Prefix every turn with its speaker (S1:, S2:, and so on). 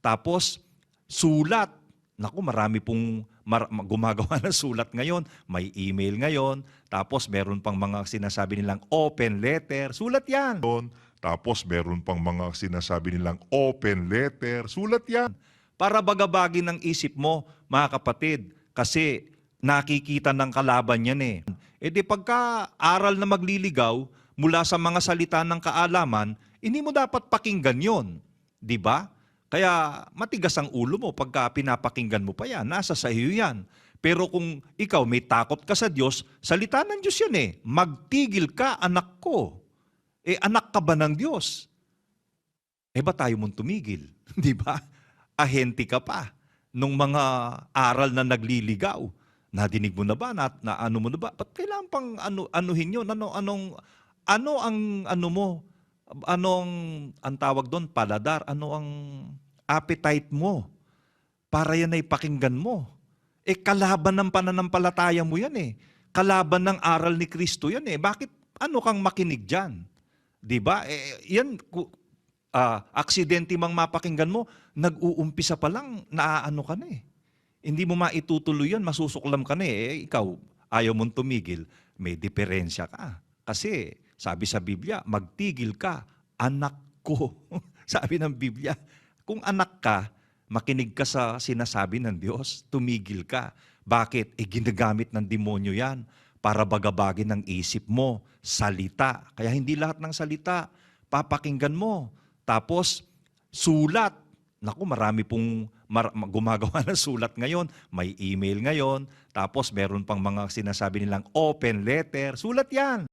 S1: Tapos, sulat. Naku, marami pong gumagawa ng sulat ngayon. May email ngayon. Tapos, meron pang mga sinasabi nilang open letter. Sulat yan.
S2: Tapos meron pang mga sinasabi nilang open letter. Sulat yan.
S1: Para bagabagin ng isip mo, mga kapatid. Kasi nakikita ng kalaban yan eh. E di pagka aral na magliligaw mula sa mga salita ng kaalaman, hindi mo dapat pakinggan yon, di ba? Kaya matigas ang ulo mo pagka pinapakinggan mo pa yan, nasa sa iyo yan. Pero kung ikaw may takot ka sa Diyos, salita ng Diyos yan eh. Magtigil ka, anak ko. Eh anak ka ba ng Diyos? Eh ba tayo mong tumigil? Di ba? Ahente ka pa nung mga aral na nagliligaw. Nadinig mo na ba? Na ano mo na ba? Ba't kailangan pang anuhin yun? Ano ang ano mo? Anong ang tawag doon? Paladar? Ano ang appetite mo? Para yan ay pakinggan mo. Eh kalaban ng pananampalataya mo yan eh. Kalaban ng aral ni Kristo yan eh. Bakit ano kang makinig dyan? Diba? Yan, aksidente mang mapakinggan mo, nag-uumpisa pa lang, naaano ka na eh. Hindi mo maitutuloy yan, masusuklam ka na eh. Ikaw, ayaw mong tumigil, may diferensya ka. Kasi, sabi sa Biblia, magtigil ka, anak ko. Sabi ng Biblia, kung anak ka, makinig ka sa sinasabi ng Diyos, tumigil ka. Bakit? Ginagamit ng demonyo yan para bagabagin ng isip mo, salita. Kaya hindi lahat ng salita papakinggan mo. Tapos, sulat. Naku, marami pong gumagawa ng sulat ngayon. May email ngayon. Tapos, meron pang mga sinasabi nilang open letter. Sulat yan.